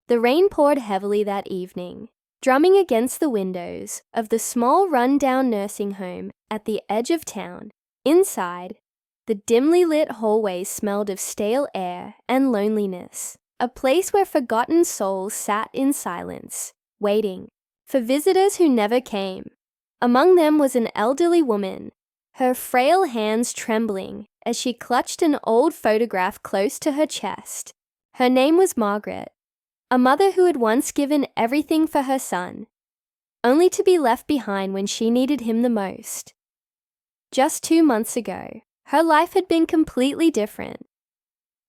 The rain poured heavily that evening, drumming against the windows of the small run-down nursing home at the edge of town. Inside, the dimly lit hallways smelled of stale air and loneliness, a place where forgotten souls sat in silence, waiting for visitors who never came. Among them was an elderly woman, her frail hands trembling as she clutched an old photograph close to her chest. Her name was Margaret, a mother who had once given everything for her son, only to be left behind when she needed him the most. Just 2 months ago, her life had been completely different.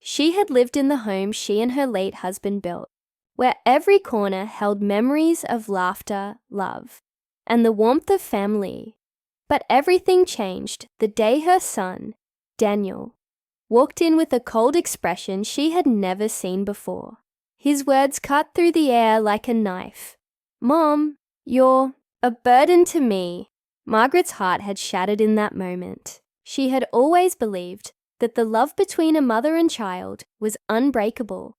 She had lived in the home she and her late husband built, where every corner held memories of laughter, love, and the warmth of family. But everything changed the day her son, Daniel, walked in with a cold expression she had never seen before. His words cut through the air like a knife. "Mom, you're a burden to me." Margaret's heart had shattered in that moment. She had always believed that the love between a mother and child was unbreakable,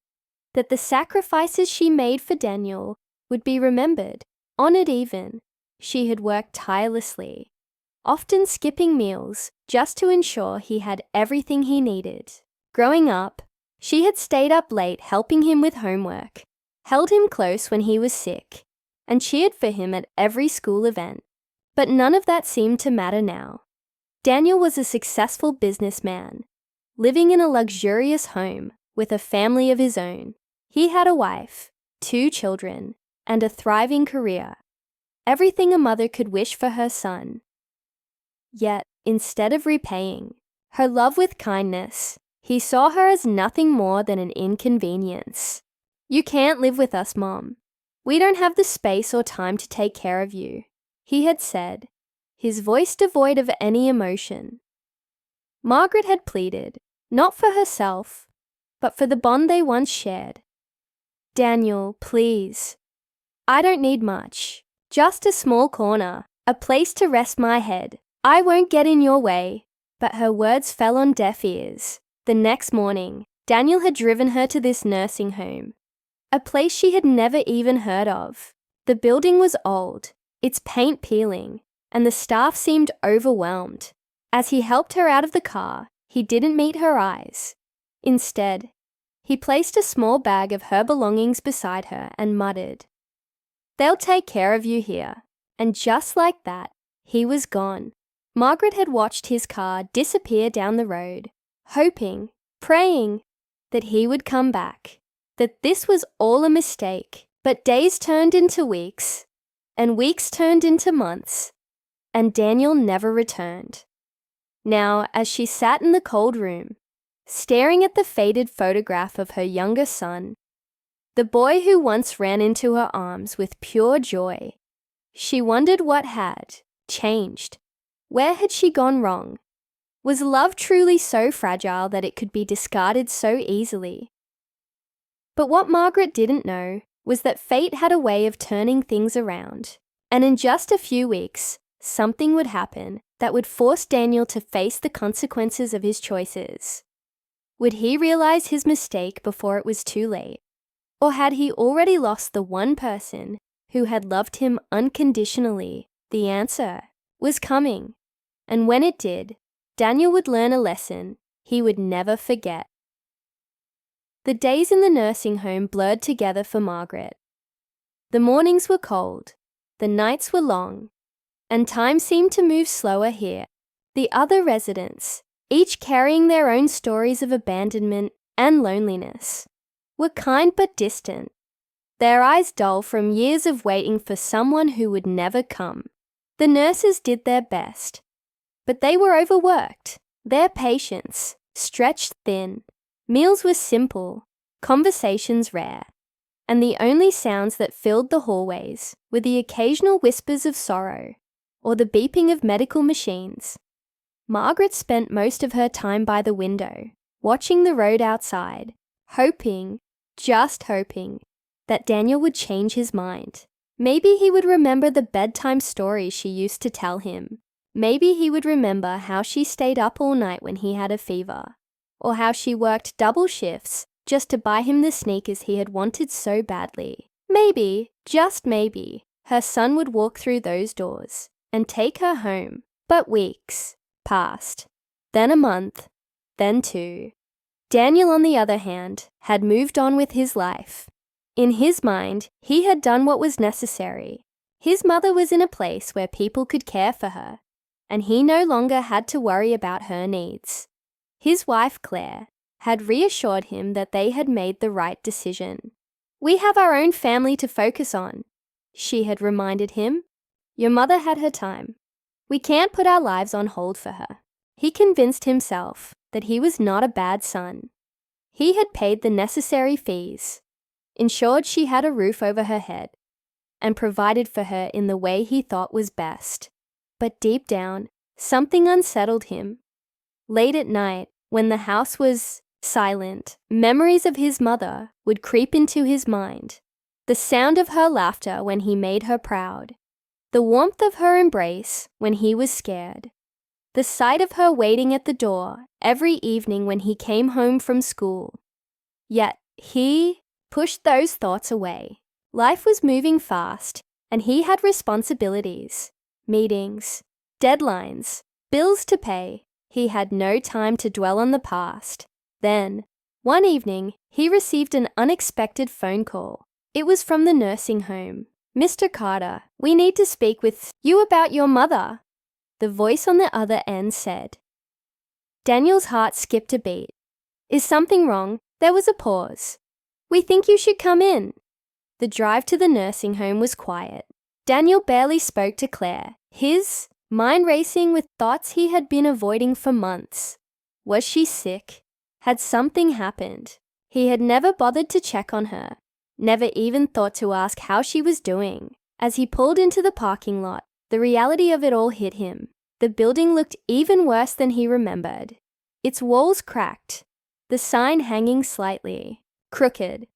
that the sacrifices she made for Daniel would be remembered, honored even. She had worked tirelessly, often skipping meals just to ensure he had everything he needed. Growing up, she had stayed up late helping him with homework, held him close when he was sick, and cheered for him at every school event. But none of that seemed to matter now. Daniel was a successful businessman, living in a luxurious home with a family of his own. He had a wife, 2 children, and a thriving career. Everything a mother could wish for her son. Yet, instead of repaying her love with kindness, he saw her as nothing more than an inconvenience. "You can't live with us, Mom. We don't have the space or time to take care of you," he had said, his voice devoid of any emotion. Margaret had pleaded, not for herself, but for the bond they once shared. "Daniel, please. I don't need much. Just a small corner, a place to rest my head. I won't get in your way." But her words fell on deaf ears. The next morning, Daniel had driven her to this nursing home, a place she had never even heard of. The building was old, its paint peeling, and the staff seemed overwhelmed. As he helped her out of the car, he didn't meet her eyes. Instead, he placed a small bag of her belongings beside her and muttered, "They'll take care of you here." And just like that, he was gone. Margaret had watched his car disappear down the road, hoping, praying that he would come back, that this was all a mistake. But days turned into weeks, and weeks turned into months, and Daniel never returned. Now, as she sat in the cold room, staring at the faded photograph of her younger son, the boy who once ran into her arms with pure joy, she wondered what had changed. Where had she gone wrong? Was love truly so fragile that it could be discarded so easily? But what Margaret didn't know was that fate had a way of turning things around, and in just a few weeks, something would happen that would force Daniel to face the consequences of his choices. Would he realize his mistake before it was too late? Or had he already lost the one person who had loved him unconditionally? The answer was coming, and when it did, Daniel would learn a lesson he would never forget. The days in the nursing home blurred together for Margaret. The mornings were cold, the nights were long, and time seemed to move slower here. The other residents, each carrying their own stories of abandonment and loneliness, were kind but distant, their eyes dull from years of waiting for someone who would never come. The nurses did their best, but they were overworked, their patience stretched thin. Meals were simple, conversations rare, and the only sounds that filled the hallways were the occasional whispers of sorrow or the beeping of medical machines. Margaret spent most of her time by the window, watching the road outside, hoping, just hoping, that Daniel would change his mind. Maybe he would remember the bedtime stories she used to tell him. Maybe he would remember how she stayed up all night when he had a fever, or how she worked double shifts just to buy him the sneakers he had wanted so badly. Maybe, just maybe, her son would walk through those doors and take her home. But weeks passed, then a month, then 2. Daniel, on the other hand, had moved on with his life. In his mind, he had done what was necessary. His mother was in a place where people could care for her, and he no longer had to worry about her needs. His wife, Claire, had reassured him that they had made the right decision. "We have our own family to focus on," she had reminded him. "Your mother had her time. We can't put our lives on hold for her." He convinced himself that he was not a bad son. He had paid the necessary fees, ensured she had a roof over her head, and provided for her in the way he thought was best. But deep down, something unsettled him. Late at night, when the house was silent, memories of his mother would creep into his mind. The sound of her laughter when he made her proud. The warmth of her embrace when he was scared. The sight of her waiting at the door every evening when he came home from school. Yet he pushed those thoughts away. Life was moving fast, and he had responsibilities, meetings, deadlines, bills to pay. He had no time to dwell on the past. Then, one evening, he received an unexpected phone call. It was from the nursing home. "Mr. Carter, we need to speak with you about your mother," the voice on the other end said. Daniel's heart skipped a beat. "Is something wrong?" There was a pause. "We think you should come in." The drive to the nursing home was quiet. Daniel barely spoke to Claire, his mind racing with thoughts he had been avoiding for months. Was she sick? Had something happened? He had never bothered to check on her, never even thought to ask how she was doing. As he pulled into the parking lot, the reality of it all hit him. The building looked even worse than he remembered. Its walls cracked, the sign hanging slightly, crooked.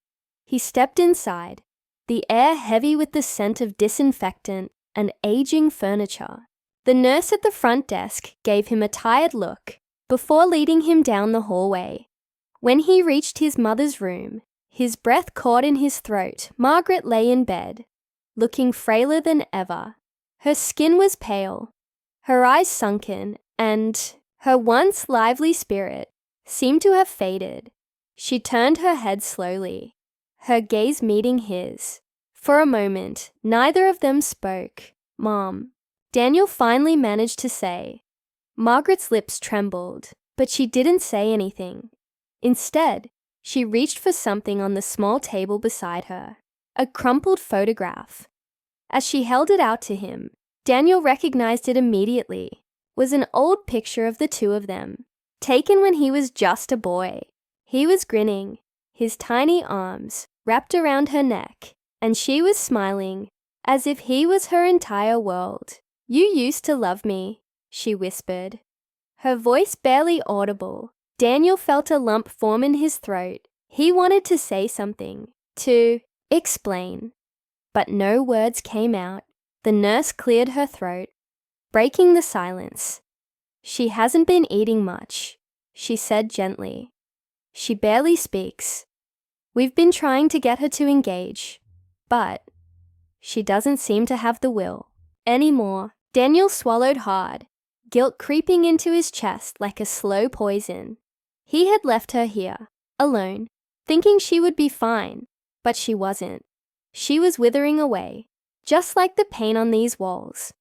He stepped inside, the air heavy with the scent of disinfectant and aging furniture. The nurse at the front desk gave him a tired look before leading him down the hallway. When he reached his mother's room, his breath caught in his throat. Margaret lay in bed, looking frailer than ever. Her skin was pale, her eyes sunken, and her once lively spirit seemed to have faded. She turned her head slowly, her gaze meeting his. For a moment, neither of them spoke. "Mom," Daniel finally managed to say. Margaret's lips trembled, but she didn't say anything. Instead, she reached for something on the small table beside her, a crumpled photograph. As she held it out to him, Daniel recognized it immediately. It was an old picture of the two of them, taken when he was just a boy. He was grinning, his tiny arms wrapped around her neck, and she was smiling, as if he was her entire world. "You used to love me," she whispered. Her voice barely audible. Daniel felt a lump form in his throat. He wanted to say something, to explain, but no words came out. The nurse cleared her throat, breaking the silence. "She hasn't been eating much," she said gently. "She barely speaks. We've been trying to get her to engage, but she doesn't seem to have the will anymore." Daniel swallowed hard, guilt creeping into his chest like a slow poison. He had left her here, alone, thinking she would be fine, but she wasn't. She was withering away, just like the paint on these walls,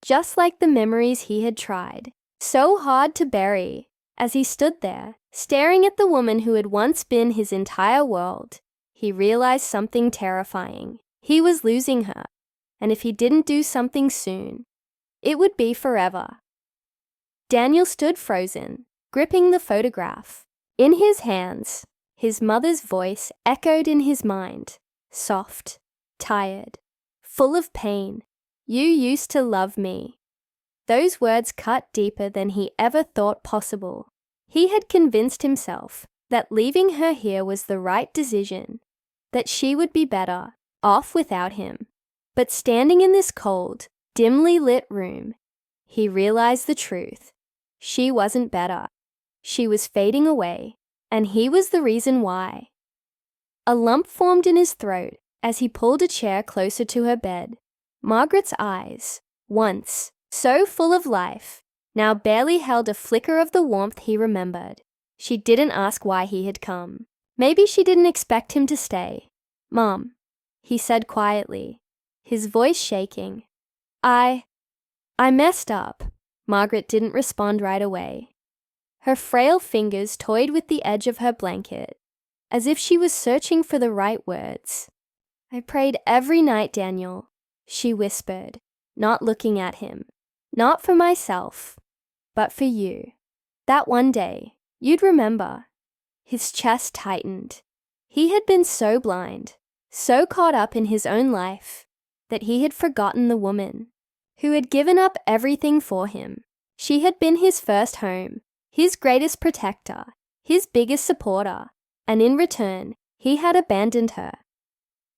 just like the memories he had tried so hard to bury. As he stood there, staring at the woman who had once been his entire world, he realized something terrifying. He was losing her, and if he didn't do something soon, it would be forever. Daniel stood frozen, gripping the photograph. In his hands, his mother's voice echoed in his mind, soft, tired, full of pain. "You used to love me." Those words cut deeper than he ever thought possible. He had convinced himself that leaving her here was the right decision, that she would be better off without him. But standing in this cold, dimly lit room, he realized the truth. She wasn't better. She was fading away, and he was the reason why. A lump formed in his throat as he pulled a chair closer to her bed. Margaret's eyes, once so full of life, now barely held a flicker of the warmth he remembered. She didn't ask why he had come. Maybe she didn't expect him to stay. "Mom," he said quietly, his voice shaking. I messed up." Margaret didn't respond right away. Her frail fingers toyed with the edge of her blanket, as if she was searching for the right words. "I prayed every night, Daniel," she whispered, not looking at him. "Not for myself, but for you. That one day, you'd remember." His chest tightened. He had been so blind, so caught up in his own life, that he had forgotten the woman who had given up everything for him. She had been his first home, his greatest protector, his biggest supporter, and in return, he had abandoned her.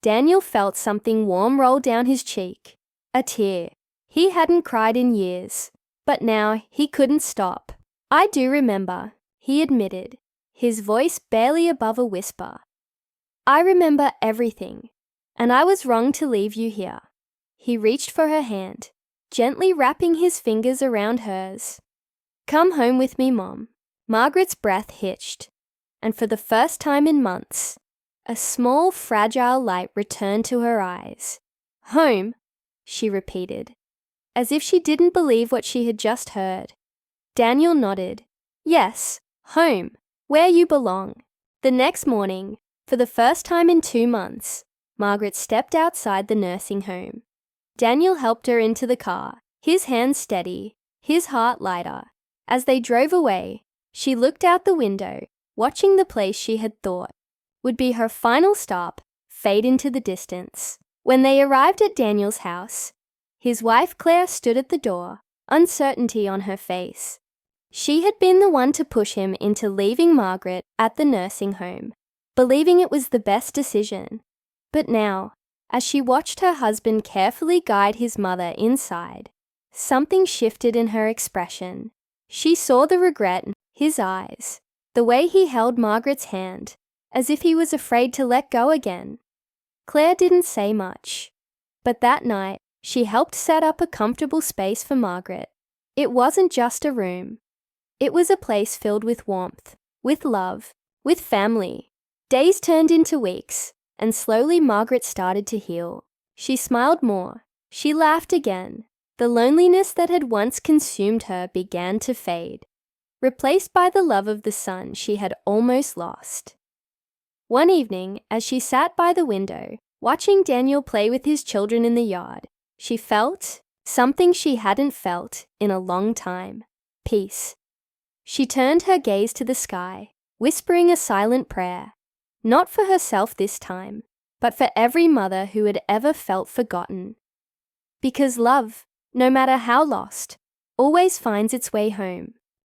Daniel felt something warm roll down his cheek, a tear. He hadn't cried in years, but now he couldn't stop. "I do remember," he admitted, his voice barely above a whisper. "I remember everything, and I was wrong to leave you here." He reached for her hand, gently wrapping his fingers around hers. "Come home with me, Mom." Margaret's breath hitched, and for the first time in months, a small, fragile light returned to her eyes. "Home," she repeated, as if she didn't believe what she had just heard. Daniel nodded. "Yes, home, where you belong." The next morning, for the first time in 2 months, Margaret stepped outside the nursing home. Daniel helped her into the car, his hands steady, his heart lighter. As they drove away, she looked out the window, watching the place she had thought would be her final stop fade into the distance. When they arrived at Daniel's house, his wife Claire stood at the door, uncertainty on her face. She had been the one to push him into leaving Margaret at the nursing home, believing it was the best decision. But now, as she watched her husband carefully guide his mother inside, something shifted in her expression. She saw the regret in his eyes, the way he held Margaret's hand, as if he was afraid to let go again. Claire didn't say much, but that night she helped set up a comfortable space for Margaret. It wasn't just a room. It was a place filled with warmth, with love, with family. Days turned into weeks, and slowly Margaret started to heal. She smiled more. She laughed again. The loneliness that had once consumed her began to fade, replaced by the love of the son she had almost lost. One evening, as she sat by the window, watching Daniel play with his children in the yard, she felt something she hadn't felt in a long time: peace. She turned her gaze to the sky, whispering a silent prayer, not for herself this time, but for every mother who had ever felt forgotten. Because love, no matter how lost, always finds its way home.